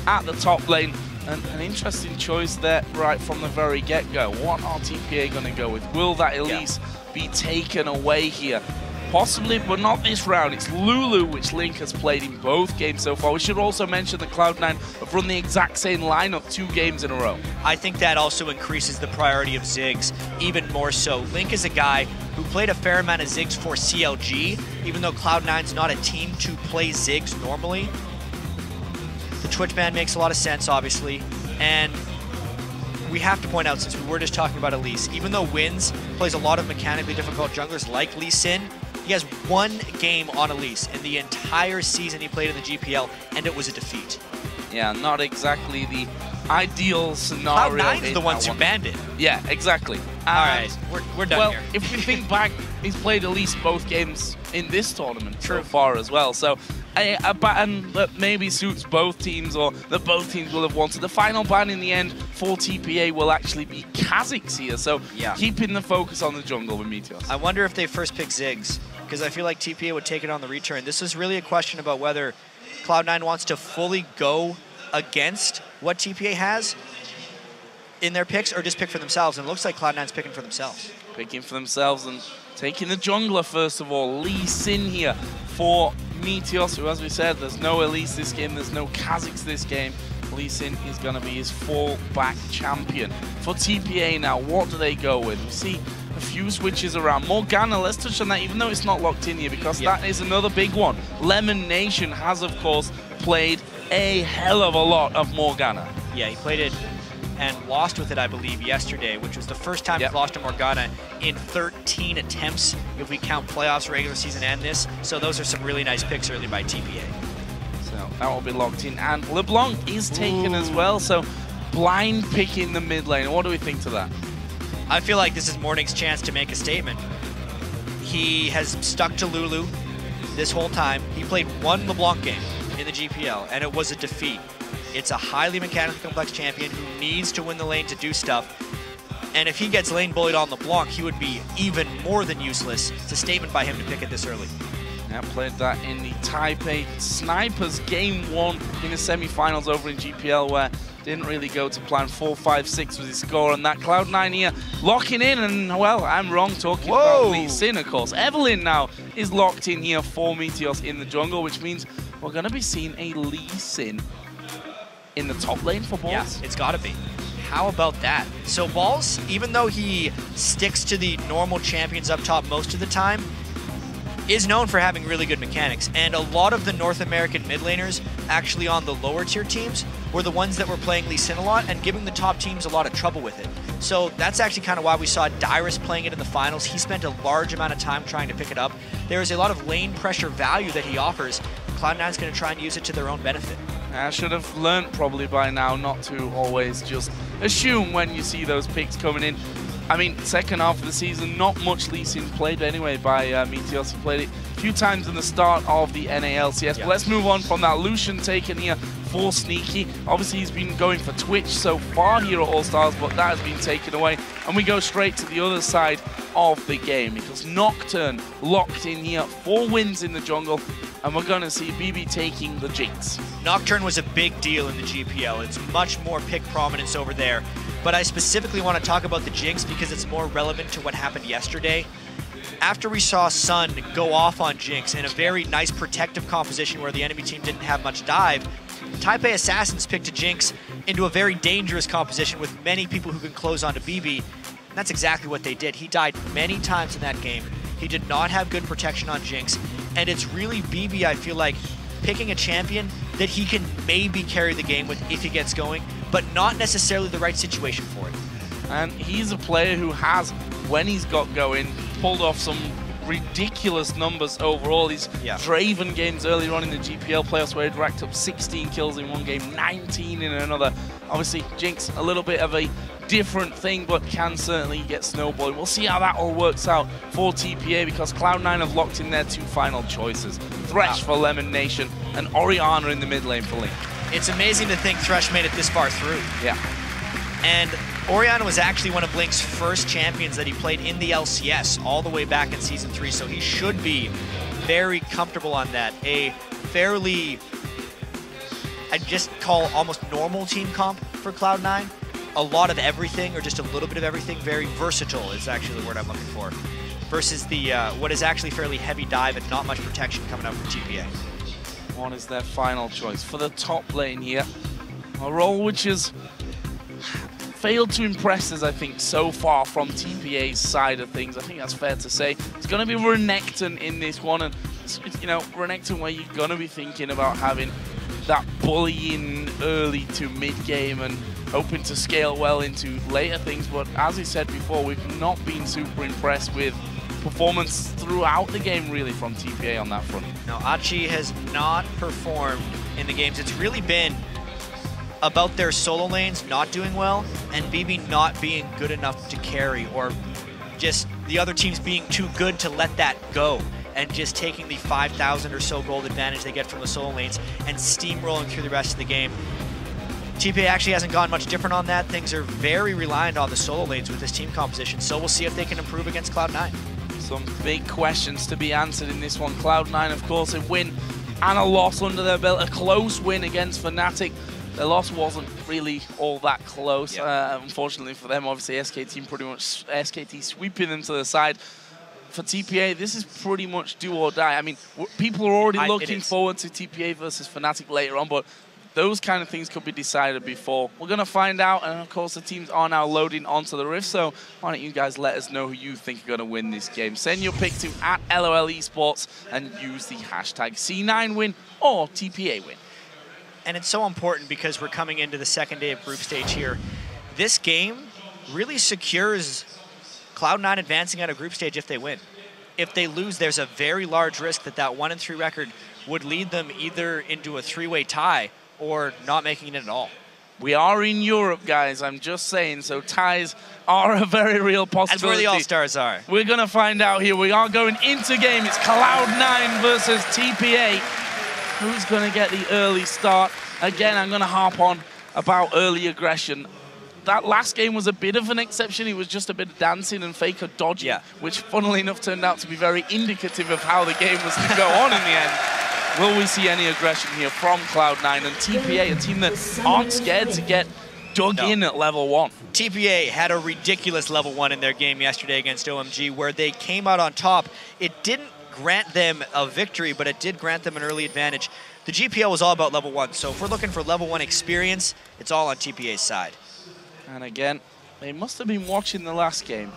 at the top lane. And an interesting choice there right from the very get-go. What are TPA going to go with? Will that Elise be taken away here? Possibly, but not this round. It's Lulu, which Link has played in both games so far. We should also mention that Cloud9 have run the exact same lineup 2 games in a row. I think that also increases the priority of Ziggs even more so. Link is a guy who played a fair amount of Ziggs for CLG, even though Cloud9's not a team to play Ziggs normally. The Twitch ban makes a lot of sense, obviously, and we have to point out, since we were just talking about Elise, even though Wins plays a lot of mechanically difficult junglers like Lee Sin, he has 1 game on Elise in the entire season he played in the GPL, and it was a defeat. Yeah, not exactly the ideal scenario. Cloud9's the ones who banned it. Yeah, exactly. All right, we're done here. Well, if we think back, he's played Elise both games in this tournament so far as well. So a ban that maybe suits both teams, or that both teams will have wanted. The final ban in the end for TPA will actually be Kha'Zix here. So keeping the focus on the jungle with Meteos. I wonder if they first pick Ziggs, because I feel like TPA would take it on the return. This is really a question about whether Cloud9 wants to fully go against what TPA has in their picks, or just pick for themselves. And it looks like Cloud9's picking for themselves. Picking for themselves and taking the jungler first of all. Lee Sin here for Meteos, who, as we said, there's no Elise this game, there's no Kha'Zix this game. Lee Sin is going to be his fallback champion. For TPA now, what do they go with? We see a few switches around. Morgana, let's touch on that, even though it's not locked in here, because that is another big one. LemonNation has, of course, played a hell of a lot of Morgana. Yeah, he played it and lost with it, I believe, yesterday, which was the first time he's lost to Morgana in 13 attempts, if we count playoffs, regular season, and this. So those are some really nice picks early by TPA. So that will be locked in, and LeBlanc is taken as well, so blind picking the mid lane. What do we think to that? I feel like this is Morning's chance to make a statement. He has stuck to Lulu this whole time. He played 1 LeBlanc game in the GPL, and it was a defeat. It's a highly mechanically complex champion who needs to win the lane to do stuff. And if he gets lane bullied on LeBlanc, he would be even more than useless. It's a statement by him to pick it this early. Yeah, played that in the Taipei Snipers game 1 in the semi-finals over in GPL, where didn't really go to plan. 4-5-6 was his score, and that Cloud9 here locking in, and well, I'm wrong talking about Lee Sin, of course. Evelyn now is locked in here for Meteos in the jungle, which means we're going to be seeing a Lee Sin in the top lane for Balls. Yeah, it's got to be. How about that? So Balls, even though he sticks to the normal champions up top most of the time, is known for having really good mechanics, and a lot of the North American mid laners actually on the lower tier teams were the ones that were playing Lee Sin a lot and giving the top teams a lot of trouble with it. So that's actually kind of why we saw Dyrus playing it in the finals. He spent a large amount of time trying to pick it up. There is a lot of lane pressure value that he offers. Cloud9's going to try and use it to their own benefit. I should have learned probably by now not to always just assume when you see those picks coming in. I mean, second half of the season, not much Lee Sin played anyway by Meteos. He played it a few times in the start of the NALCS. But let's move on from that. Lucian taken here for Sneaky. Obviously, he's been going for Twitch so far here at All-Stars, but that has been taken away. And we go straight to the other side of the game, because Nocturne locked in here, 4 wins in the jungle, and we're going to see bebe taking the Jinx. Nocturne was a big deal in the GPL. It's much more pick prominence over there. But I specifically want to talk about the Jinx because it's more relevant to what happened yesterday. After we saw Sun go off on Jinx in a very nice protective composition where the enemy team didn't have much dive, Taipei Assassins picked a Jinx into a very dangerous composition with many people who can close onto bebe. And that's exactly what they did. He died many times in that game. He did not have good protection on Jinx. And it's really bebe, I feel like, picking a champion that he can maybe carry the game with if he gets going, but not necessarily the right situation for it. And he's a player who has, when he's got going, pulled off some ridiculous numbers overall. These Draven games earlier on in the GPL playoffs where he'd racked up 16 kills in one game, 19 in another. Obviously, Jinx, a little bit of a different thing, but can certainly get snowballing. We'll see how that all works out for TPA, because Cloud9 have locked in their 2 final choices. Thresh for LemonNation and Orianna in the mid lane for Link. It's amazing to think Thresh made it this far through. Yeah. And Orianna was actually one of Link's first champions that he played in the LCS all the way back in Season 3, so he should be very comfortable on that. A fairly, I'd just call almost normal team comp for Cloud9. A lot of everything, or just a little bit of everything. Very versatile is actually the word I'm looking for. Versus the what is actually fairly heavy dive and not much protection coming out from TPA. What is their final choice for the top lane here? A role which has failed to impress us, I think, so far from TPA's side of things. I think that's fair to say. It's going to be Renekton in this one, and you know, Renekton where you're going to be thinking about having that bullying early to mid-game and hoping to scale well into later things. But as I said before, we've not been super impressed with performance throughout the game, really, from TPA on that front. No, Achie has not performed in the games. It's really been about their solo lanes not doing well and bebe not being good enough to carry, or just the other teams being too good to let that go and just taking the 5,000 or so gold advantage they get from the solo lanes and steamrolling through the rest of the game. TPA actually hasn't gone much different on that. Things are very reliant on the solo lanes with this team composition, so we'll see if they can improve against Cloud9. Some big questions to be answered in this one. Cloud9, of course, a win and a loss under their belt. A close win against Fnatic. Their loss wasn't really all that close, unfortunately for them. Obviously, SKT sweeping them to the side. For TPA, this is pretty much do or die. I mean, people are already looking forward to TPA versus Fnatic later on, but those kind of things could be decided before. We're going to find out, and of course the teams are now loading onto the Rift, so why don't you guys let us know who you think are going to win this game. Send your pick to @LOL Esports and use the hashtag C9 win or TPA win. And it's so important because we're coming into the second day of group stage here. This game really secures Cloud9 advancing out of group stage if they win. If they lose, there's a very large risk that that 1-3 record would lead them either into a 3-way tie or not making it at all. We are in Europe, guys, I'm just saying, so ties are a very real possibility. That's where the All-Stars are. We're going to find out here. We are going into game. It's Cloud9 versus TPA. Who's going to get the early start? Again, I'm going to harp on about early aggression. That last game was a bit of an exception. It was just a bit of dancing and faker dodging, which, funnily enough, turned out to be very indicative of how the game was to go on in the end. Will we see any aggression here from Cloud9 and TPA, a team that aren't scared to get dug in at level 1? TPA had a ridiculous level 1 in their game yesterday against OMG, where they came out on top. It didn't grant them a victory, but it did grant them an early advantage. The GPL was all about level 1, so if we're looking for level 1 experience, it's all on TPA's side. And again, they must have been watching the last game.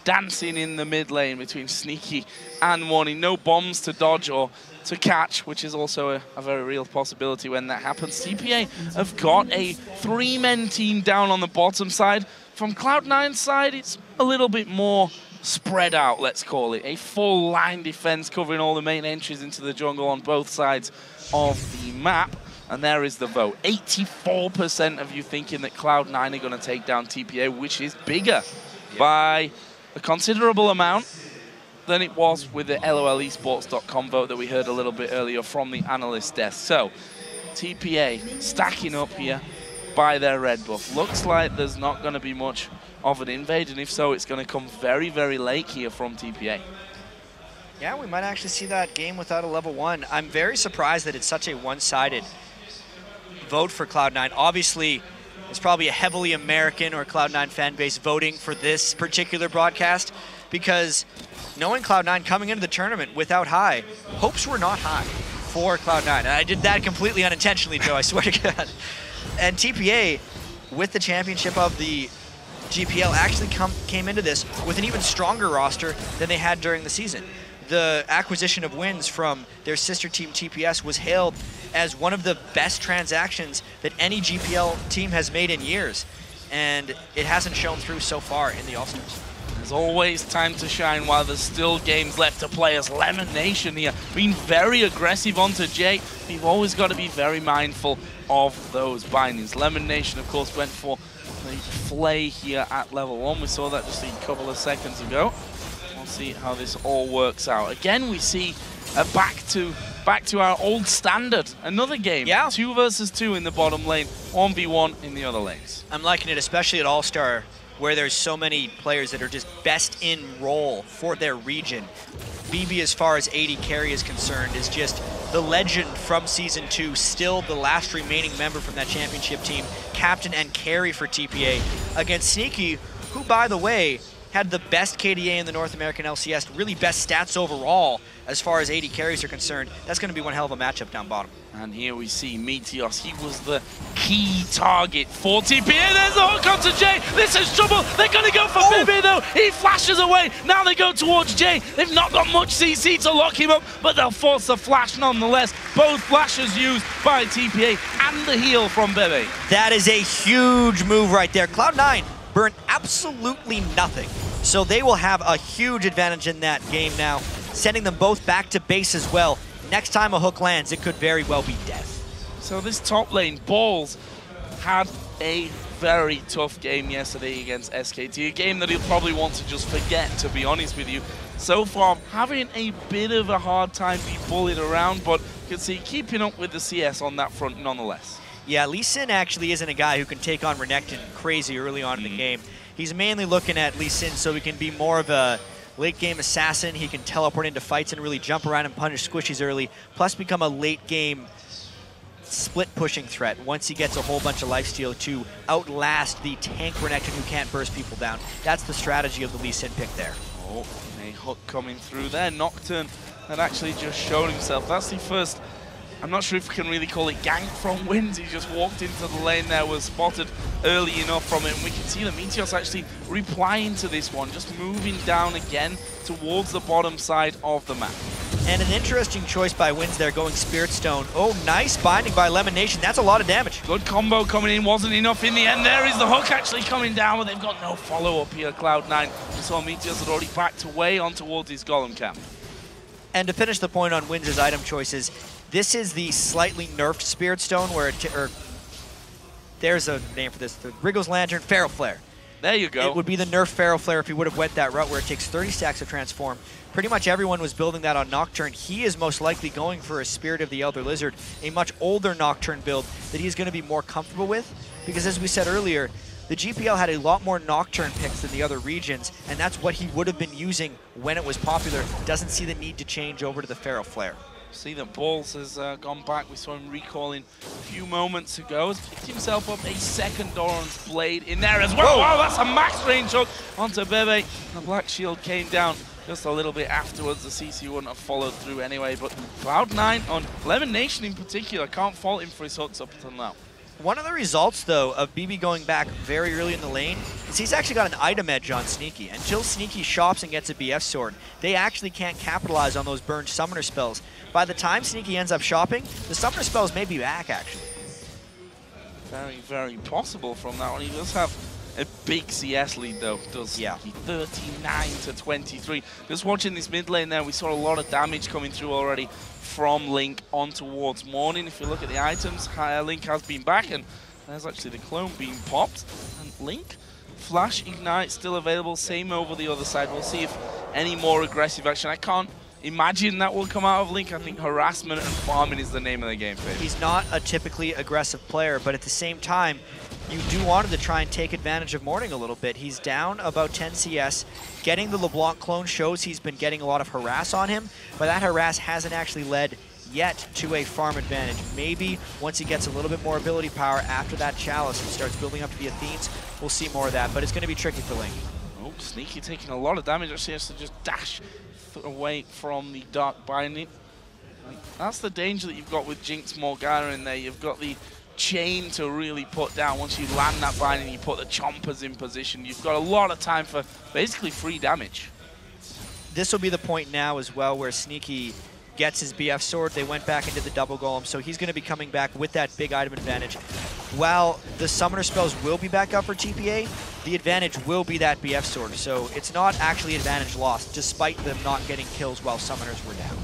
Dancing in the mid lane between Sneaky and Warning. No bombs to dodge or to catch, which is also a very real possibility when that happens. TPA have got a 3-man team down on the bottom side. From Cloud9's side, it's a little bit more spread out, let's call it. A full line defense covering all the main entries into the jungle on both sides of the map. And there is the vote. 84% of you thinking that Cloud9 are going to take down TPA, which is bigger by a considerable amount than it was with the LOLesports.com vote that we heard a little bit earlier from the analyst desk. So, TPA stacking up here by their red buff. Looks like there's not going to be much of an invade, and if so, it's going to come very, very late here from TPA. Yeah, we might actually see that game without a level 1. I'm very surprised that it's such a one-sided vote for Cloud9. Obviously, it's probably a heavily American or Cloud9 fan base voting for this particular broadcast, because knowing Cloud9 coming into the tournament without high, hopes were not high for Cloud9. And I did that completely unintentionally, Joe, I swear to God. And TPA, with the championship of the GPL, actually came into this with an even stronger roster than they had during the season. The acquisition of wins from their sister team TPS was hailed as one of the best transactions that any GPL team has made in years, and it hasn't shown through so far in the All-Stars. There's always time to shine while there's still games left to play, as LemonNation here being very aggressive onto Jay. We've always got to be very mindful of those bindings. LemonNation, of course, went for the Flay here at level 1. We saw that just a couple of seconds ago. We'll see how this all works out. Again, we see back to our old standard. Another game. 2 versus 2 in the bottom lane, 1v1 in the other lanes. I'm liking it, especially at All-Star, where there's so many players that are just best in role for their region. bebe, as far as AD carry is concerned, is just the legend from Season 2, still the last remaining member from that championship team, captain and carry for TPA, against Sneaky, who, by the way, had the best KDA in the North American LCS, really best stats overall as far as 80 carries are concerned. That's going to be one hell of a matchup down bottom. And here we see Meteos. He was the key target for TPA. There's the hook onto Jay. This is trouble. They're going to go for bebe though. He flashes away. Now they go towards Jay. They've not got much CC to lock him up, but they'll force the flash nonetheless. Both flashes used by TPA and the heal from bebe. That is a huge move right there. Cloud9 burned absolutely nothing. So they will have a huge advantage in that game now, sending them both back to base as well. Next time a hook lands, it could very well be death. So this top lane, Balls, had a very tough game yesterday against SKT, a game that he'll probably want to just forget, to be honest with you. So far, having a bit of a hard time being bullied around, but you can see keeping up with the CS on that front nonetheless. Yeah, Lee Sin actually isn't a guy who can take on Renekton crazy early on in the game. He's mainly looking at Lee Sin so he can be more of a late game assassin. He can teleport into fights and really jump around and punish squishies early, plus become a late game split pushing threat once he gets a whole bunch of lifesteal to outlast the tank Renekton who can't burst people down. That's the strategy of the Lee Sin pick there. Oh, a hook coming through there. Nocturne had actually just shown himself. That's the first, I'm not sure if we can really call it gank from Wins. He just walked into the lane there, was spotted early enough from it, and we can see that Meteos actually replying to this one, just moving down again towards the bottom side of the map. And an interesting choice by Wins there, going Spirit Stone. Oh, nice binding by LemonNation. That's a lot of damage. Good combo coming in, wasn't enough in the end. There is the hook actually coming down, but they've got no follow-up here, Cloud9. We saw Meteos had already backed away on towards his Golem camp. And to finish the point on Wins' item choices, this is the slightly nerfed Spirit Stone, where there's a name for this, the Wriggle's Lantern, Feral Flare. There you go. It would be the nerf Feral Flare if he would have went that route where it takes 30 stacks to transform. Pretty much everyone was building that on Nocturne. He is most likely going for a Spirit of the Elder Lizard, a much older Nocturne build that he's going to be more comfortable with, because as we said earlier, the GPL had a lot more Nocturne picks than the other regions, and that's what he would have been using when it was popular. Doesn't see the need to change over to the Feral Flare. See that Balls has gone back. We saw him recalling a few moments ago. Has picked himself up a second Doran's Blade in there as well. Wow, that's a max range hook onto bebe. The Black Shield came down just a little bit afterwards. The CC wouldn't have followed through anyway, but Cloud9 on LemonNation in particular, can't fault him for his hooks up until now. One of the results, though, of bebe going back very early in the lane is he's actually got an item edge on Sneaky. Until Sneaky shops and gets a BF sword, they actually can't capitalize on those burned summoner spells. By the time Sneaky ends up shopping, the summoner spells may be back, actually. Very, very possible from that one. He does have a big CS lead, though, does he? 39 to 23. Just watching this mid lane there, we saw a lot of damage coming through already from Link on towards Morning. If you look at the items, Link has been back, and there's actually the clone being popped. And Link, Flash, Ignite still available, same over the other side. We'll see if any more aggressive action. I can't imagine that will come out of Link. I think harassment and farming is the name of the game for him. He's not a typically aggressive player, but at the same time, you do want him to try and take advantage of Morning a little bit. He's down about 10 CS. Getting the LeBlanc clone shows he's been getting a lot of harass on him, but that harass hasn't actually led yet to a farm advantage. Maybe once he gets a little bit more ability power after that Chalice and starts building up to the Athenes, we'll see more of that, but it's going to be tricky for Link. Oh, Sneaky taking a lot of damage. Actually has to just dash away from the Dark Binding. That's the danger that you've got with Jinx Morgana in there. You've got the chain to really put down. Once you land that binding, you put the chompers in position. You've got a lot of time for basically free damage. This will be the point now as well where Sneaky gets his BF sword. They went back into the double golem, so he's going to be coming back with that big item advantage. While the summoner spells will be back up for TPA, the advantage will be that BF sword, so it's not actually advantage lost, despite them not getting kills while summoners were down.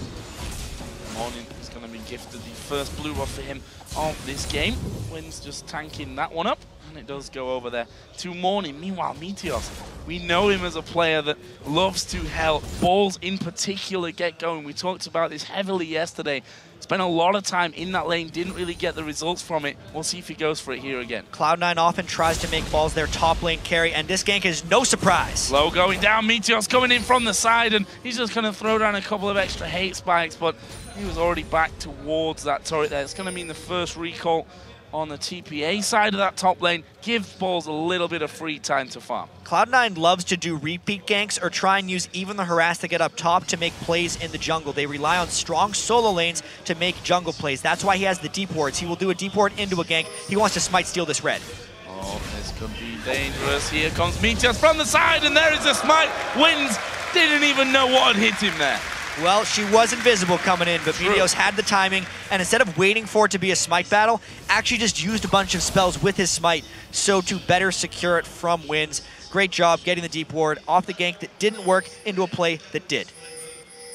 Morning is going to be gifted the first blue buff for him of this game. Wins just tanking that one up, and it does go over there to Morning. Meanwhile, Meteos, we know him as a player that loves to help Balls in particular get going. We talked about this heavily yesterday. It's spent a lot of time in that lane, didn't really get the results from it. We'll see if he goes for it here again. Cloud9 often tries to make balls their top lane carry, and this gank is no surprise. Low going down, Meteos coming in from the side, and he's just going to throw down a couple of extra hate spikes, but he was already back towards that turret there. It's going to mean the first recall on the TPA side of that top lane. Give balls a little bit of free time to farm. Cloud9 loves to do repeat ganks or try and use even the harass to get up top to make plays in the jungle. They rely on strong solo lanes to make jungle plays. That's why he has the deep wards. He will do a deep ward into a gank. He wants to smite steal this red. Oh, this could be dangerous. Here comes Meteos from the side, and there is a smite. Wins, didn't even know what had hit him there. Well, she was invisible coming in, but Meteos had the timing, and instead of waiting for it to be a smite battle, actually just used a bunch of spells with his smite, so to better secure it from Wins. Great job getting the deep ward off the gank that didn't work into a play that did.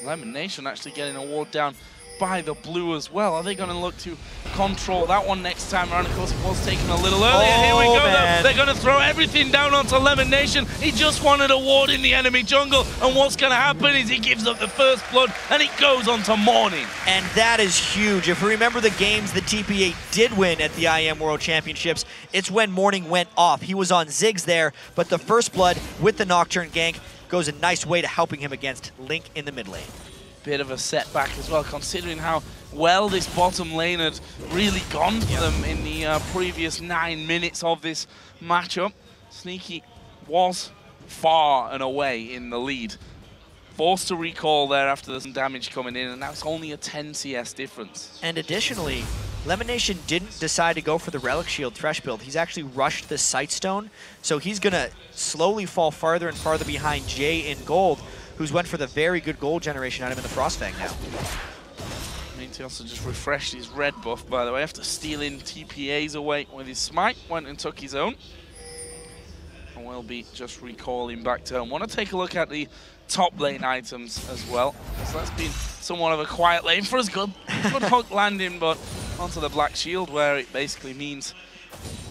LemonNation actually getting a ward down by the blue as well. Are they going to look to control that one next time around? Of course, it was taken a little earlier. Here we go, though. They're going to throw everything down onto LemonNation. He just wanted a ward in the enemy jungle, and what's going to happen is he gives up the first blood, and it goes on to Morning. And that is huge. If we remember the games the TPA did win at the IM World Championships, it's when Morning went off. He was on Ziggs there, but the first blood with the Nocturne gank goes a nice way to helping him against Link in the mid lane. Bit of a setback as well, considering how well this bottom lane had really gone for them in the previous 9 minutes of this matchup. Sneaky was far and away in the lead. Forced to recall there after there's some damage coming in, and now it's only a 10 CS difference. And additionally, LemonNation didn't decide to go for the Relic Shield Thresh build. He's actually rushed the Sightstone, so he's going to slowly fall farther and farther behind Jay in gold, who's went for the very good gold generation item in the Frostfang now. Meteos just refreshed his red buff, by the way, after stealing TPAs away with his smite. Went and took his own. And we'll be just recalling back to home. Want to take a look at the top lane items as well. So that's been somewhat of a quiet lane for us. Good hook landing, but onto the Black Shield, where it basically means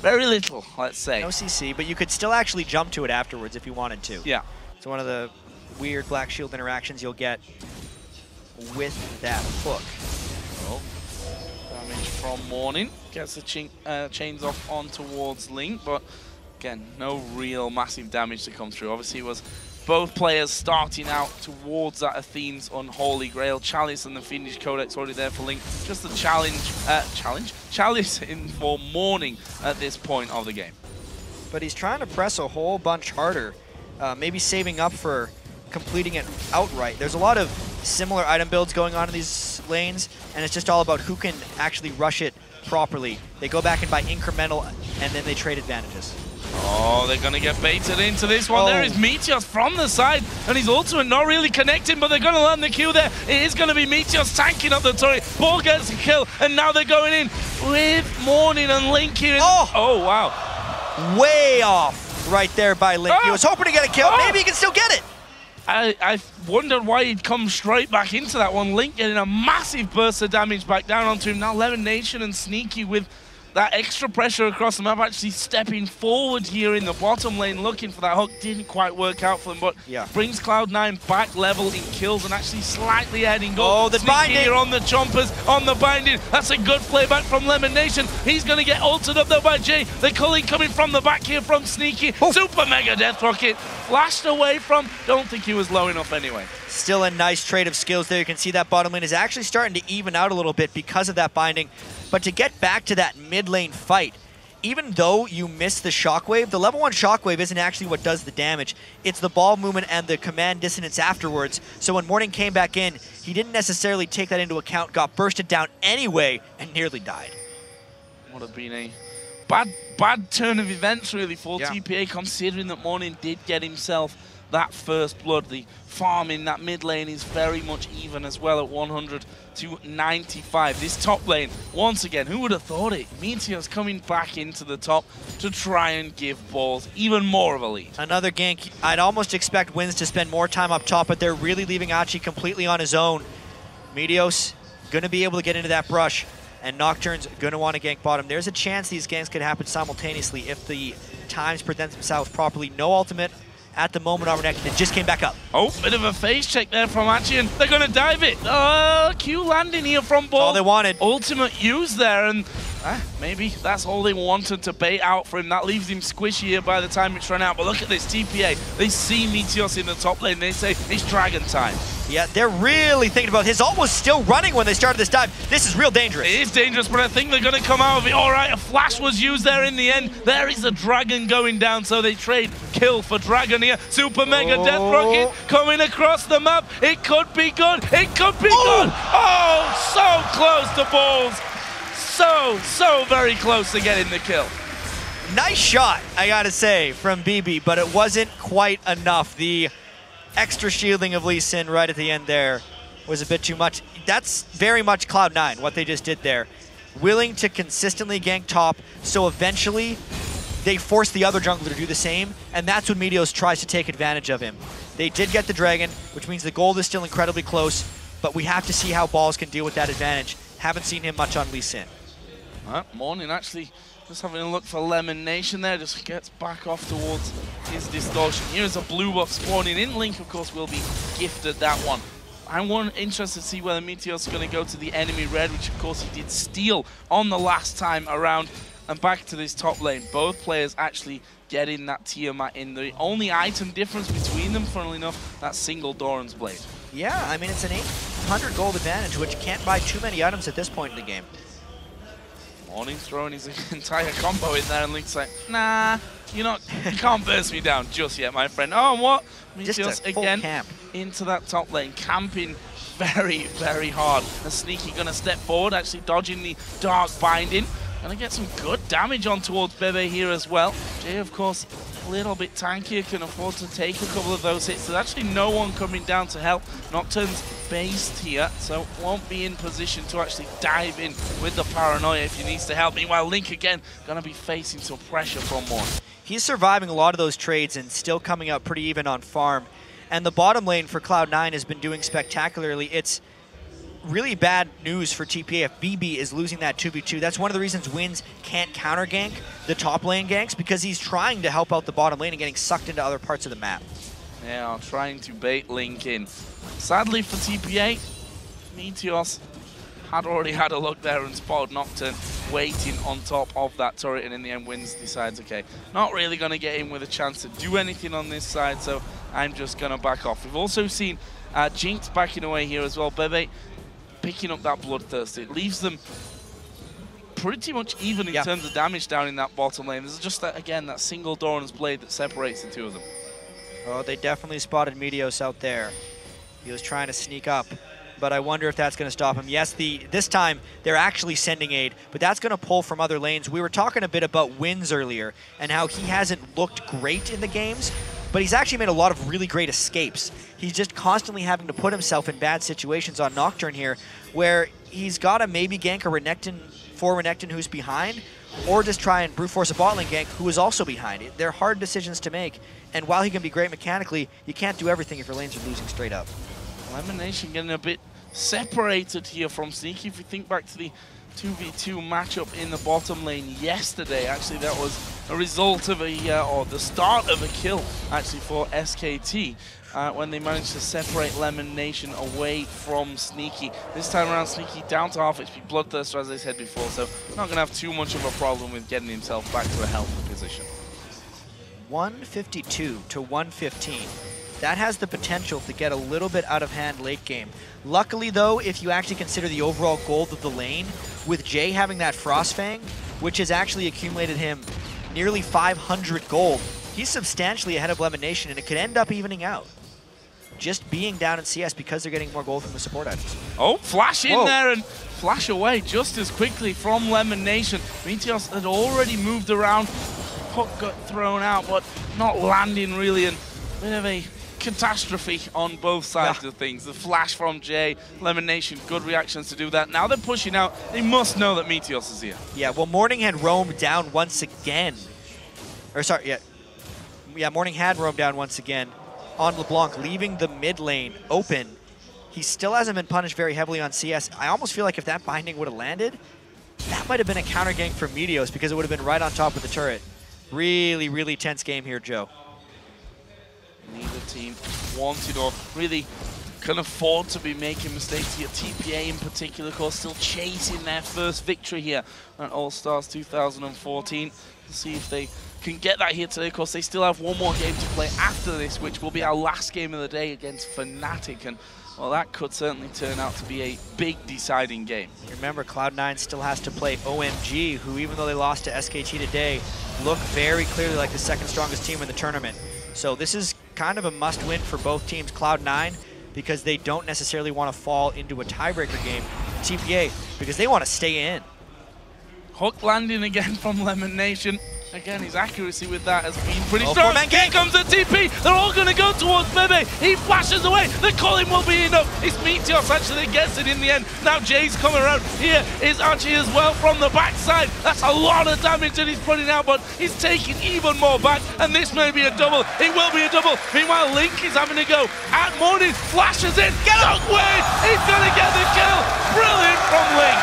very little, let's say. No CC, but you could still actually jump to it afterwards if you wanted to. Yeah. So one of the weird Black Shield interactions you'll get with that hook. Oh, damage from Morning. Gets the chains off on towards Link, but again, no real massive damage to come through. Obviously, it was both players starting out towards that Athene's Unholy Grail. Chalice and the Fiendish Codex already there for Link. Just the Chalice in for Morning at this point of the game. But he's trying to press a whole bunch harder, maybe saving up for completing it outright. There's a lot of similar item builds going on in these lanes, and it's just all about who can actually rush it properly. They go back and buy incremental, and then they trade advantages. Oh, they're going to get baited into this one. There is Meteos from the side, and his ultimate not really connecting, but they're going to land the Q there. It is going to be Meteos tanking up the turret. Ball gets a kill, and now they're going in with Morning and Link here. Oh, wow. Way off right there by Link. He was hoping to get a kill. Maybe he can still get it. I wondered why he'd come straight back into that one. Link getting a massive burst of damage back down onto him. Now LemonNation and Sneaky with that extra pressure across the map, actually stepping forward here in the bottom lane, looking for that hook. Didn't quite work out for them, but brings Cloud9 back level in kills and actually slightly ahead in goal. Oh, the binding here on the chompers, on the binding. That's a good playback from LemonNation. He's going to get ulted up though by Jay. The culling coming from the back here from Sneaky. Super mega death rocket. Flashed away from, don't think he was low enough anyway. Still a nice trade of skills there. You can see that bottom lane is actually starting to even out a little bit because of that binding. But to get back to that mid lane fight, even though you miss the shockwave, the level 1 shockwave isn't actually what does the damage. It's the ball movement and the command dissonance afterwards. So when Morning came back in, he didn't necessarily take that into account, got bursted down anyway, and nearly died. Would have been a bad turn of events really for TPA, considering that Morning did get himself that first blood. The farm in that mid lane is very much even as well at 100 to 95. This top lane, once again, who would have thought it? Meteos coming back into the top to try and give balls even more of a lead. Another gank. I'd almost expect Wins to spend more time up top, but they're really leaving Achie completely on his own. Meteos going to be able to get into that brush, and Nocturne's going to want to gank bottom. There's a chance these ganks could happen simultaneously if the times present themselves properly. No ultimate, at the moment on Renekton. It just came back up. Oh, bit of a face check there from Achie, and they're going to dive it. Q landing here from Ball. All they wanted. Ultimate use there, and maybe that's all they wanted to bait out for him. That leaves him squishy here by the time it's run out. But look at this TPA. They see Meteos in the top lane. They say, it's dragon time. Yeah, they're really thinking about it. His ult was still running when they started this dive. This is real dangerous. It is dangerous, but I think they're going to come out of it. All right, a flash was used there in the end. There is a dragon going down, so they trade kill for dragon here. Super Mega Death Rocket coming across the map. It could be good. It could be good. Oh, so close to Balls. So very close to getting the kill. Nice shot, I gotta say, from bebe, but it wasn't quite enough. The extra shielding of Lee Sin right at the end there was a bit too much. That's very much Cloud9, what they just did there. Willing to consistently gank top, so eventually they force the other jungler to do the same, and that's when Meteos tries to take advantage of him. They did get the dragon, which means the gold is still incredibly close, but we have to see how Balls can deal with that advantage. Haven't seen him much on Lee Sin. Morning actually just having a look for LemonNation there, just gets back off towards his distortion. Here's a blue buff spawning in. Link, of course, will be gifted that one. I'm interested to see whether Meteos is going to go to the enemy red, which of course he did steal on the last time around, and back to this top lane. Both players actually getting that Tiamat in. The only item difference between them, funnily enough, that single Doran's Blade. Yeah, I mean, it's an 800 gold advantage, which can't buy too many items at this point in the game. Morning's throwing his entire combo in there, and Link's like, nah, you can't burst me down just yet, my friend. Oh, and what? Meteos again camp into that top lane, camping very, very hard. And Sneaky gonna step forward, actually dodging the dark binding. Gonna get some good damage on towards Bebe here as well. Jay, of course, a little bit tankier, can afford to take a couple of those hits. There's actually no one coming down to help. Nocturne's based here, so won't be in position to actually dive in with the paranoia if he needs to help. Meanwhile, Link again gonna be facing some pressure from Morning. He's surviving a lot of those trades and still coming up pretty even on farm. And the bottom lane for Cloud9 has been doing spectacularly. It's really bad news for TPA if bebe is losing that 2v2. That's one of the reasons Wins can't counter gank the top lane ganks, because he's trying to help out the bottom lane and getting sucked into other parts of the map. Yeah, trying to bait Link in. Sadly for TPA, Meteos had already had a look there and spotted Nocturne waiting on top of that turret, and in the end Wins decides, okay, not really going to get in with a chance to do anything on this side, so I'm just going to back off. We've also seen Jinx backing away here as well. Bebe picking up that Bloodthirst. It leaves them pretty much even in terms of damage down in that bottom lane. There's just that, again, that single Doran's Blade that separates the two of them. Oh, they definitely spotted Meteos out there. He was trying to sneak up, but I wonder if that's going to stop him. Yes, this time they're actually sending aid, but that's going to pull from other lanes. We were talking a bit about Wins earlier and how he hasn't looked great in the games, but he's actually made a lot of really great escapes. He's just constantly having to put himself in bad situations on Nocturne here, where he's got to maybe gank a Renekton who's behind, or just try and brute force a bot lane gank who is also behind. They're hard decisions to make, and while he can be great mechanically, you can't do everything if your lanes are losing straight up. LemonNation getting a bit separated here from Sneaky. If we think back to the 2v2 matchup in the bottom lane yesterday, actually that was a result of or the start of a kill actually for SKT when they managed to separate LemonNation away from Sneaky. This time around, Sneaky down to half HP Bloodthirster, as I said before, so not going to have too much of a problem with getting himself back to a healthy position. 152 to 115. That has the potential to get a little bit out of hand late game. Luckily though, if you actually consider the overall gold of the lane, with Jay having that Frostfang, which has actually accumulated him nearly 500 gold, he's substantially ahead of LemonNation, and it could end up evening out. Just being down in CS because they're getting more gold from the support items. Oh, flash in there and flash away just as quickly from LemonNation. Meteos had already moved around, hook got thrown out, but not landing really, and a bit of a catastrophe on both sides of things. The flash from Jay, LemonNation, good reactions to do that. Now they're pushing out. They must know that Meteos is here. Yeah, well, Morning had roamed down once again. Or sorry, yeah, Morning had roamed down once again on LeBlanc, leaving the mid lane open. He still hasn't been punished very heavily on CS. I almost feel like if that binding would have landed, that might have been a counter gank for Meteos, because it would have been right on top of the turret. Really, really tense game here, Joe. team wanted or really can afford to be making mistakes here. TPA in particular, of course, still chasing their first victory here at All-Stars 2014. Let's see if they can get that here today. Of course, they still have one more game to play after this, which will be our last game of the day against Fnatic. And well, that could certainly turn out to be a big deciding game. Remember, Cloud9 still has to play OMG, who, even though they lost to SKT today, look very clearly like the second strongest team in the tournament. So this is kind of a must-win for both teams. Cloud9, because they don't necessarily want to fall into a tiebreaker game. TPA, because they want to stay in. Hook landing again from LemonNation. Again, his accuracy with that has been pretty strong. Here comes the TP. They're all going to go towards Bebe. He flashes away. The calling will be enough. It's Meteos actually gets it in the end. Now Jay's coming around. Here is Achie as well from the backside. That's a lot of damage that he's putting out, but he's taking even more back. And this may be a double. It will be a double. Meanwhile, Link is having to go at Morning. Flashes in. Get up, Wade. He's going to get the kill. Brilliant from Link.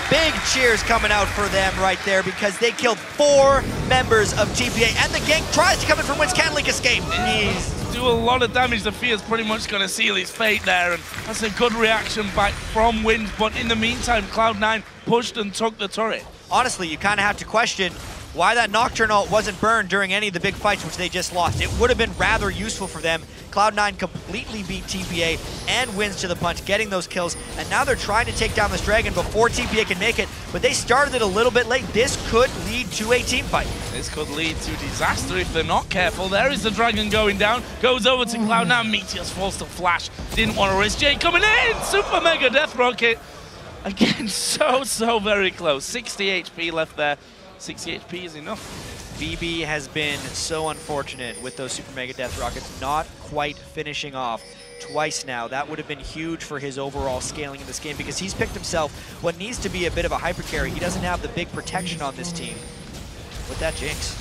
Big cheers coming out for them right there because they killed 4 members of TPA, and the gank tries to come in from Wins. Can Link escape? He's do a lot of damage. The Fear's pretty much going to seal his fate there, and that's a good reaction back from Wins. But in the meantime, Cloud9 pushed and took the turret. Honestly, you kind of have to question why that Nocturne ult wasn't burned during any of the big fights which they just lost. It would have been rather useful for them. Cloud9 completely beat TPA and Wins to the punch, getting those kills, and now they're trying to take down this Dragon before TPA can make it, but they started it a little bit late. This could lead to a team fight. This could lead to disaster if they're not careful. There is the Dragon going down, goes over to Cloud9. Meteos falls to flash, didn't want to risk. Jay coming in, super mega death rocket. Again, so very close. 60 HP left there. 60 HP is enough. bebe has been so unfortunate with those super mega death rockets, not quite finishing off twice now. That would have been huge for his overall scaling in this game because he's picked himself what needs to be a bit of a hyper carry. He doesn't have the big protection on this team with that Jinx.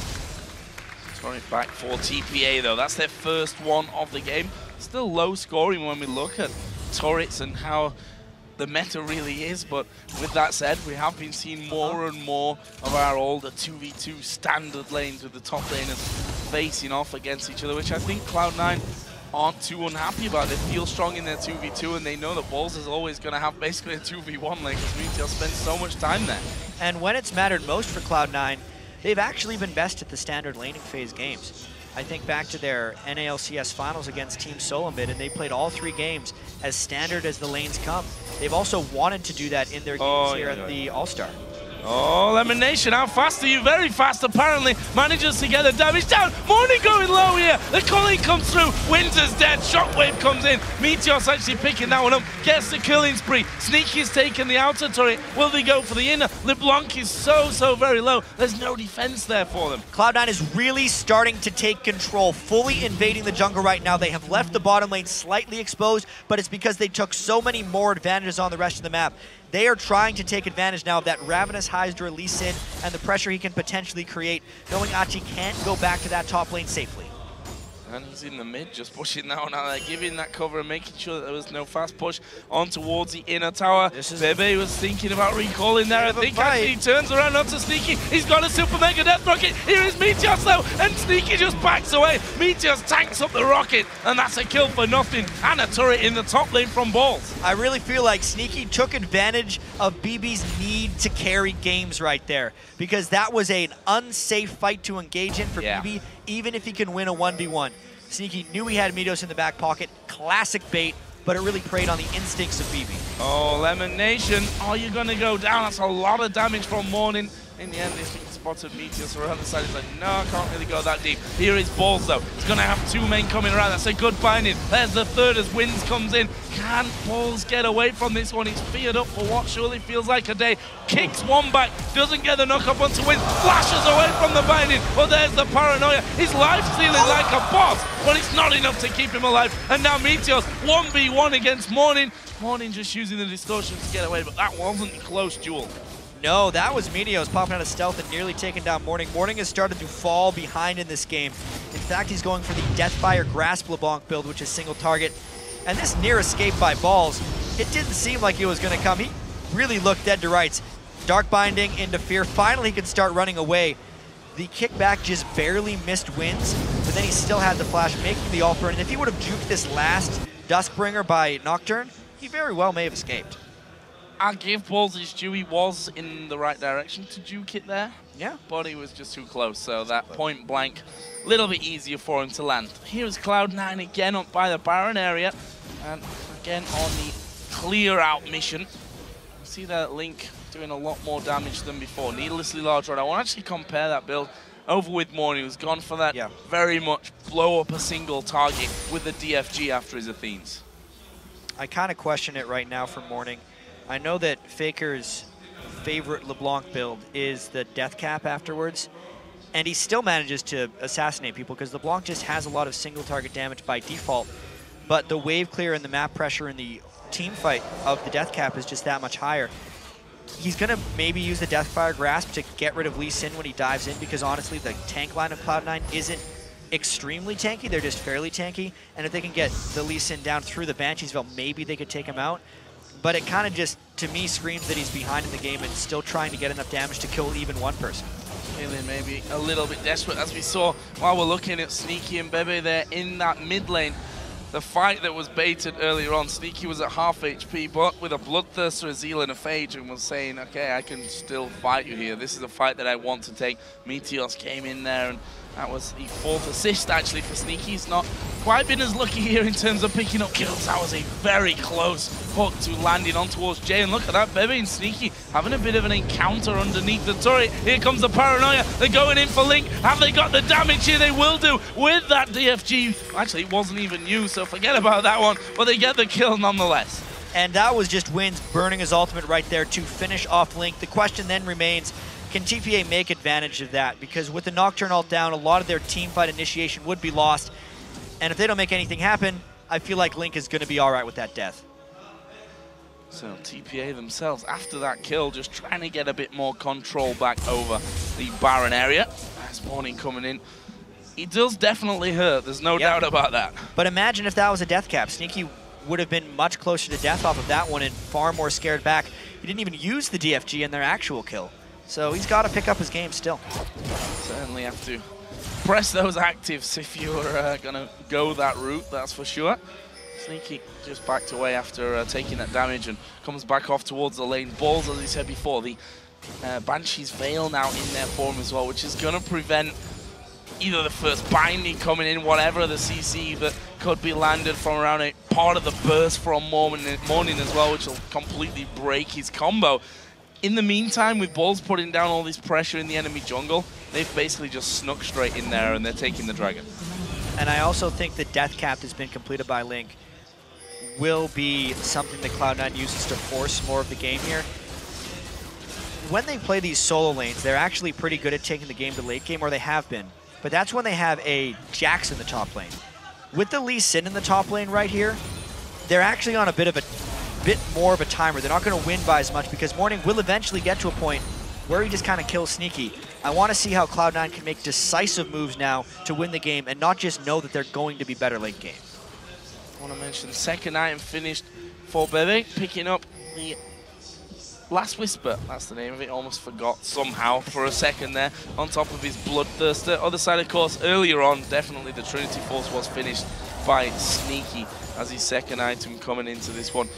Turret back for TPA though. That's their first one of the game. Still low scoring when we look at turrets and how the meta really is, but with that said, we have been seeing more and more of our older 2v2 standard lanes with the top laners facing off against each other, which I think Cloud9 aren't too unhappy about. They feel strong in their 2v2 and they know that Balls is always going to have basically a 2v1 lane because Meteos spends so much time there. And when it's mattered most for Cloud9, they've actually been best at the standard laning phase games. I think back to their NALCS finals against Team Solomid, and they played all 3 games as standard as the lanes come. They've also wanted to do that in their games here at the All-Star. Oh, LemonNation, how fast are you? Very fast, apparently. Manages to get the damage down. Morning going low here. The calling comes through. Wins is dead. Shockwave comes in. Meteos actually picking that one up. Gets the killing spree. Sneaky's taking the outer turret. Will they go for the inner? LeBlanc is so very low. There's no defense there for them. Cloud9 is really starting to take control, fully invading the jungle right now. They have left the bottom lane slightly exposed, but it's because they took so many more advantages on the rest of the map. They are trying to take advantage now of that Ravenous Hydra Lee Sin and the pressure he can potentially create, knowing Achie can't go back to that top lane safely. And he's in the mid, just pushing that one out there, giving that cover and making sure that there was no fast push on towards the inner tower. Bebe was thinking about recalling there. I think actually he turns around onto Sneaky. He's got a super mega death rocket. Here is Meteos though, and Sneaky just backs away. Meteos tanks up the rocket, and that's a kill for nothing. And a turret in the top lane from Balls. I really feel like Sneaky took advantage of bebe's need to carry games right there, because that was an unsafe fight to engage in for bebe, even if he can win a 1v1. Sneaky knew he had Meteos in the back pocket. Classic bait, but it really preyed on the instincts of bebe. Oh, LemonNation, are you going to go down? That's a lot of damage from Morning. In the end, they think he spotted Meteos around the side. He's like, no, I can't really go that deep. Here is Balls, though. He's going to have 2 men coming around. That's a good binding. There's the third as Wins comes in. Can Balls get away from this one? He's feared up for what surely feels like a day. Kicks one back. Doesn't get the knock up onto Wins. Flashes away from the binding. But there's the paranoia. His life stealing like a boss. But it's not enough to keep him alive. And now Meteos 1v1 against Morning. Morning just using the distortion to get away. But that wasn't a close duel. No, that was Meteos popping out of stealth and nearly taking down Morning. Morning has started to fall behind in this game. In fact, he's going for the Deathfire Grasp LeBlanc build, which is single target. And this near escape by Balls, it didn't seem like it was going to come. He really looked dead to rights. Dark Binding into Fear. Finally, he can start running away. The kickback just barely missed Wins, but then he still had the flash, making the ult burn. And if he would have juked this last Duskbringer by Nocturne, he very well may have escaped. I'll give Balls his due. He was in the right direction to juke it there. Yeah. But he was just too close, so that point blank, a little bit easier for him to land. Here's Cloud9 again up by the Baron area, and again on the clear out mission. You see that Link doing a lot more damage than before. Needlessly large rod. I want to actually compare that build over with Morning, who's gone for that very much blow up a single target with the DFG after his Athenes. I kind of question it right now for Morning. I know that Faker's favorite LeBlanc build is the death cap afterwards, and he still manages to assassinate people because LeBlanc just has a lot of single target damage by default, but the wave clear and the map pressure in the team fight of the death cap is just that much higher. He's going to maybe use the Deathfire Grasp to get rid of Lee Sin when he dives in, because honestly the tank line of Cloud9 isn't extremely tanky, they're just fairly tanky, and if they can get the Lee Sin down through the Bansheesville, maybe they could take him out. But it kind of just, to me, screams that he's behind in the game and still trying to get enough damage to kill even one person. Feeling maybe a little bit desperate, as we saw while we're looking at Sneaky and Bebe there in that mid lane. The fight that was baited earlier on, Sneaky was at half HP, but with a Bloodthirster, a Zeal, and a Phage, and was saying, okay, I can still fight you here. This is a fight that I want to take. Meteos came in there, and that was the 4th assist, actually, for Sneaky. He's not quite been as lucky here in terms of picking up kills. That was a very close hook to landing on towards Jay. And look at that, Bebe and Sneaky having a bit of an encounter underneath the turret. Here comes the Paranoia. They're going in for Link. Have they got the damage here? They will do with that DFG. Actually, it wasn't even used, so forget about that one. But they get the kill nonetheless. And that was just Wins burning his ultimate right there to finish off Link. The question then remains, can TPA make advantage of that? Because with the Nocturne ult down, a lot of their team fight initiation would be lost. And if they don't make anything happen, I feel like Link is going to be all right with that death. So TPA themselves, after that kill, just trying to get a bit more control back over the Baron area. As Morning coming in. He does definitely hurt, there's no doubt about that. But imagine if that was a death cap. Sneaky would have been much closer to death off of that one and far more scared back. He didn't even use the DFG in their actual kill. So he's got to pick up his game still. Certainly have to press those actives if you're going to go that route, that's for sure. Sneaky just backed away after taking that damage and comes back off towards the lane. Balls, as he said before, the Banshee's Veil now in their form as well, which is going to prevent either the first binding coming in, whatever the CC that could be landed from around a part of the burst from Morning as well, which will completely break his combo. In the meantime, with Balls putting down all this pressure in the enemy jungle, they've basically just snuck straight in there and they're taking the dragon. And I also think the death cap that's been completed by Link will be something that Cloud9 uses to force more of the game here. When they play these solo lanes, they're actually pretty good at taking the game to late game, or they have been. But that's when they have a Jax in the top lane. With the Lee Sin in the top lane right here, they're actually on a bit more of a timer. They're not going to win by as much because Morning will eventually get to a point where he just kind of kills Sneaky. I want to see how Cloud9 can make decisive moves now to win the game and not just know that they're going to be better late game. I want to mention the second item finished for Bebe, picking up the Last Whisper, that's the name of it, almost forgot somehow for a second there, on top of his Bloodthirster. Other side, of course, earlier on, definitely the Trinity Force was finished by Sneaky as his second item coming into this one.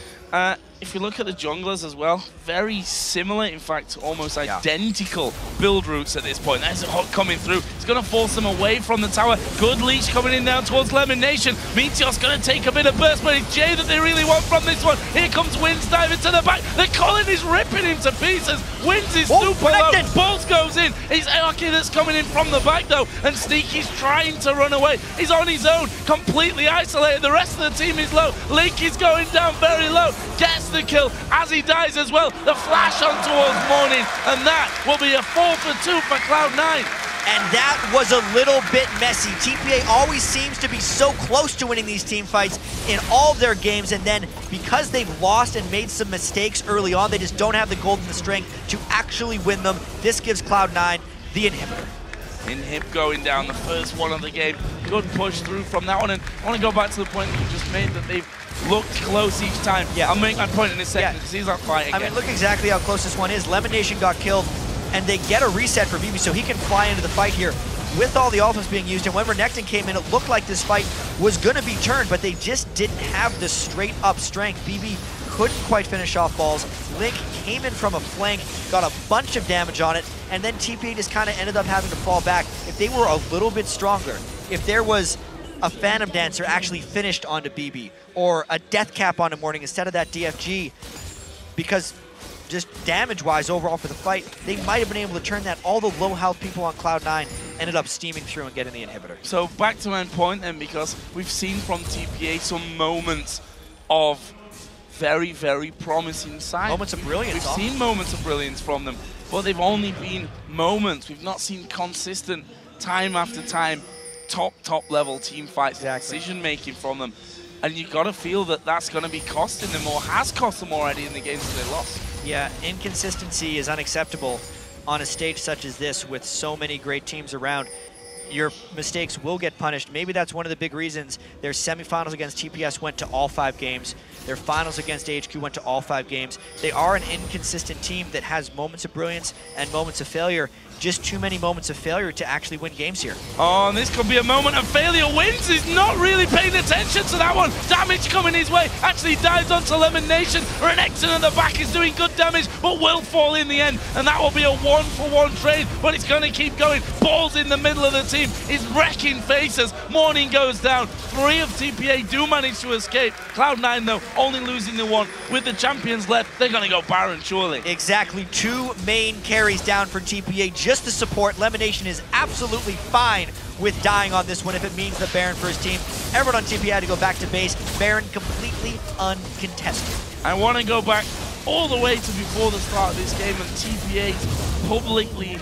If you look at the junglers as well, very similar, in fact, almost identical build routes at this point. There's a hook coming through. It's going to force them away from the tower. Good leash coming in down towards LemonNation. Meteos going to take a bit of burst, but it's Jay that they really want from this one. Here comes Wins diving to the back. The Colin is ripping him to pieces. Wins is super low. Balls goes in. It's Achie that's coming in from the back, though, and Sneaky's trying to run away. He's on his own, completely isolated. The rest of the team is low. Link is going down very low. Gets the kill as he dies as well. The flash on towards Morning, and that will be a 4-for-2 for Cloud9. And that was a little bit messy. TPA always seems to be so close to winning these team fights in all of their games, and then because they've lost and made some mistakes early on, they just don't have the gold and the strength to actually win them. This gives Cloud9 the inhibitor. Inhib going down, the first one of the game. Good push through from that one, and I want to go back to the point that you just made, that they've looked close each time. Yeah, I'll make my point in a second because he's not fighting again. I mean, look exactly how close this one is. LemonNation got killed, and they get a reset for bebe so he can fly into the fight here with all the ultimates being used. And when Renekton came in, it looked like this fight was going to be turned, but they just didn't have the straight-up strength. bebe couldn't quite finish off balls. Link came in from a flank, got a bunch of damage on it, and then TPA just kind of ended up having to fall back. If they were a little bit stronger, if there was a Phantom Dancer actually finished onto bebe, or a Death Cap onto Morning instead of that DFG, because just damage-wise overall for the fight, they might have been able to turn that. All the low-health people on Cloud9 ended up steaming through and getting the inhibitor. So back to my point then, because we've seen from TPA some moments of very, very promising signs. Moments of brilliance. We've seen moments of brilliance from them, but they've only been moments. We've not seen consistent, time after time, top level team fights, decision-making from them. And you got to feel that that's going to be costing them, or has cost them already in the games that they lost. Yeah, inconsistency is unacceptable on a stage such as this with so many great teams around. Your mistakes will get punished. Maybe that's one of the big reasons their semifinals against TPS went to all 5 games. Their finals against AHQ went to all 5 games. They are an inconsistent team that has moments of brilliance and moments of failure. Just too many moments of failure to actually win games here. Oh, and this could be a moment of failure. Wins is not really paying attention to that one. Damage coming his way. Actually dives onto LemonNation. Renekton at the back is doing good damage, but will fall in the end. And that will be a 1-for-1 trade, but it's going to keep going. Balls in the middle of the team. Is wrecking faces. Morning goes down. 3 of TPA do manage to escape. Cloud9, though, only losing the 1. With the champions left, they're going to go Baron, surely. Exactly. 2 main carries down for TPA. Just the support. LemonNation is absolutely fine with dying on this one if it means the Baron for his team. Everyone on TPA had to go back to base. Baron completely uncontested. I want to go back all the way to before the start of this game and TPA's publicly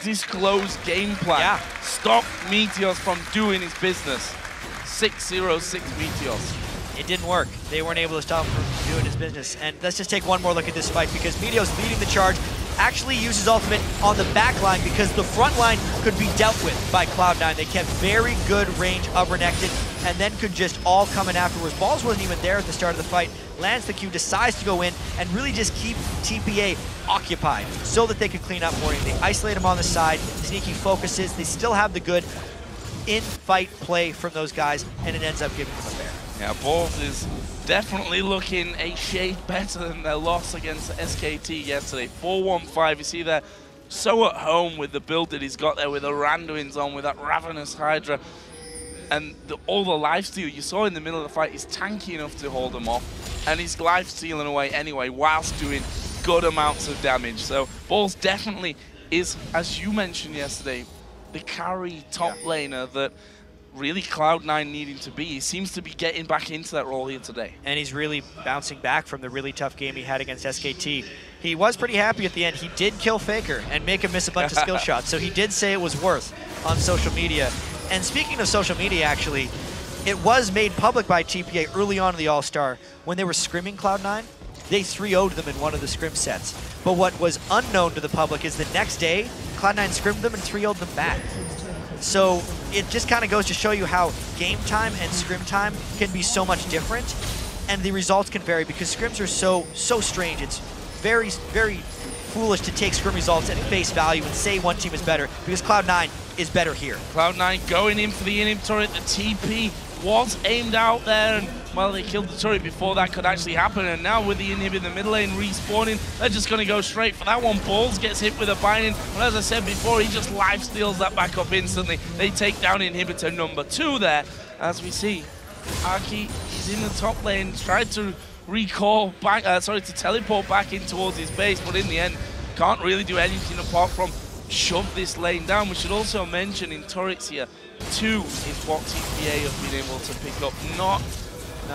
disclosed game plan. Yeah. Stop Meteos from doing his business. 6-0-6 Meteos. It didn't work. They weren't able to stop him from doing his business. And let's just take one more look at this fight, because Meteos leading the charge actually uses ultimate on the back line because the front line could be dealt with by Cloud9. They kept very good range of Renekton and then could just all come in afterwards. Balls wasn't even there at the start of the fight. Lands the Q, decides to go in and really just keep TPA occupied so that they could clean up Morning. They isolate him on the side, sneaky focuses. They still have the good in-fight play from those guys, and it ends up giving them a bear. Yeah, Balls is definitely looking a shade better than their loss against SKT yesterday. 4-1-5, you see that so at home with the build that he's got there with the Randuins on, with that Ravenous Hydra. And all the lifesteal you saw in the middle of the fight, he's tanky enough to hold them off. And he's lifestealing away anyway, whilst doing good amounts of damage. So Balls definitely is, as you mentioned yesterday, the carry top laner that really Cloud9 needing to be. He seems to be getting back into that role here today. And he's really bouncing back from the really tough game he had against SKT. He was pretty happy at the end. He did kill Faker and make him miss a bunch of skill shots, so he did say it was worth on social media. And speaking of social media, actually, it was made public by TPA early on in the All-Star. When they were scrimming Cloud9, they 3-0'd them in one of the scrim sets. But what was unknown to the public is the next day, Cloud9 scrimmed them and 3-0'd them back. So it just kind of goes to show you how game time and scrim time can be so much different, and the results can vary because scrims are so strange. It's very, very foolish to take scrim results at face value and say one team is better, because Cloud9 is better here. Cloud9 going in for the inhib turret. The TP was aimed out there, and well, they killed the turret before that could actually happen, and now with the inhib in the middle lane respawning, they're just going to go straight for that one. Balls gets hit with a binding, but as I said before, he just life steals that back up instantly. They take down inhibitor number 2 there, as we see. Achie is in the top lane, tried to recall back, to teleport back in towards his base, but in the end, can't really do anything apart from shove this lane down. We should also mention in turrets here, 2 is what TPA have been able to pick up,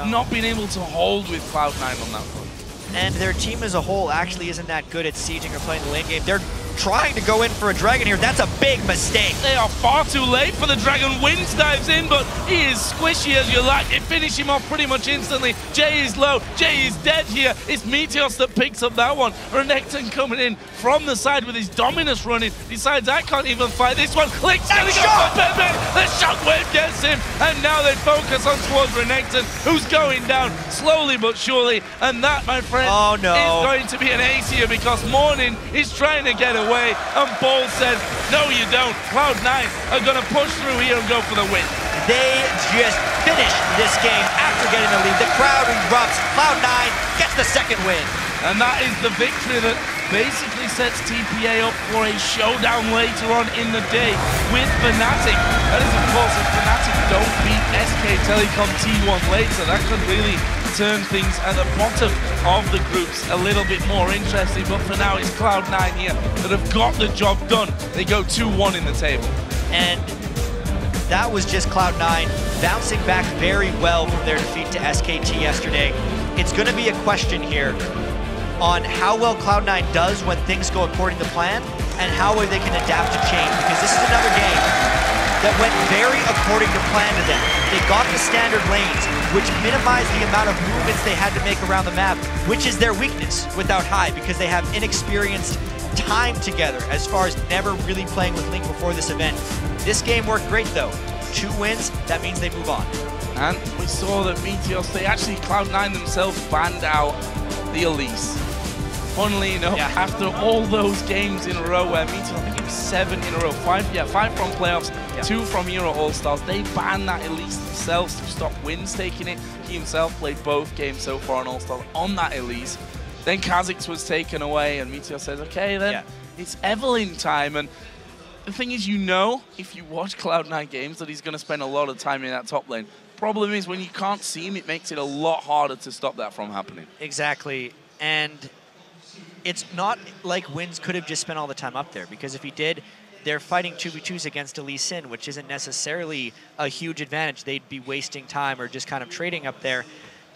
not being able to hold with Cloud9 on that front. And their team as a whole actually isn't that good at sieging or playing the lane game. They're trying to go in for a Dragon here. That's a big mistake. They are far too late for the Dragon. Wins dives in, but he is squishy as you like. They finish him off pretty much instantly. Jay is low. Jay is dead here. It's Meteos that picks up that one. Renekton coming in from the side with his Dominus running. Decides I can't even fight this one. Lick's gonna go for bebe. The shockwave gets him, and now they focus on towards Renekton, who's going down slowly but surely. And that, my friend, is going to be an ace here because Morning is trying to get away, and Ball says, no you don't. Cloud9 are going to push through here and go for the win. They just finished this game after getting the lead. The crowd erupts. Cloud9 gets the second win. And that is the victory that basically sets TPA up for a showdown later on in the day with Fnatic. That is, of course, if Fnatic don't beat SK Telecom T1 later, that could really turn things at the bottom of the groups a little bit more interesting. But for now, it's Cloud9 here that have got the job done. They go 2-1 in the table. And that was just Cloud9 bouncing back very well from their defeat to SKT yesterday. It's going to be a question here on how well Cloud9 does when things go according to plan and how well they can adapt to change, because this is another game that went very according to plan to them. They got the standard lanes, which minimized the amount of movements they had to make around the map, which is their weakness without High, because they have inexperienced time together as far as never really playing with Link before this event. This game worked great though. 2 wins, that means they move on. And we saw that Meteos, they actually, Cloud9 themselves banned out the Elise. Funnily enough, after all those games in a row where Meteos, I think it was 7 in a row, 5 from playoffs, 2 from Euro All-Stars, they banned that Elise themselves to stop Wins taking it. He himself played both games so far in All-Stars on that Elise. Then Kha'Zix was taken away, and Meteos says, okay, then it's Evelynn time. And the thing is, you know, if you watch Cloud9 games, that he's going to spend a lot of time in that top lane. Problem is, when you can't see him, it makes it a lot harder to stop that from happening. Exactly. And it's not like Wins could have just spent all the time up there, because if he did, they're fighting 2v2s against Lee Sin, which isn't necessarily a huge advantage. They'd be wasting time or just kind of trading up there.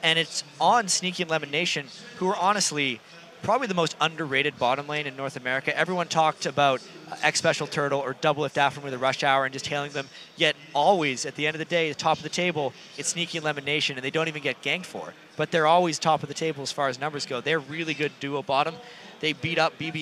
And it's on Sneaky and LemonNation, who are honestly probably the most underrated bottom lane in North America. Everyone talked about X Special Turtle or Double Lift After with a Rush Hour and just hailing them, yet always, at the end of the day, the top of the table, it's Sneaky and LemonNation, and they don't even get ganked for. But they're always top of the table as far as numbers go. They're really good duo bottom. They beat up BB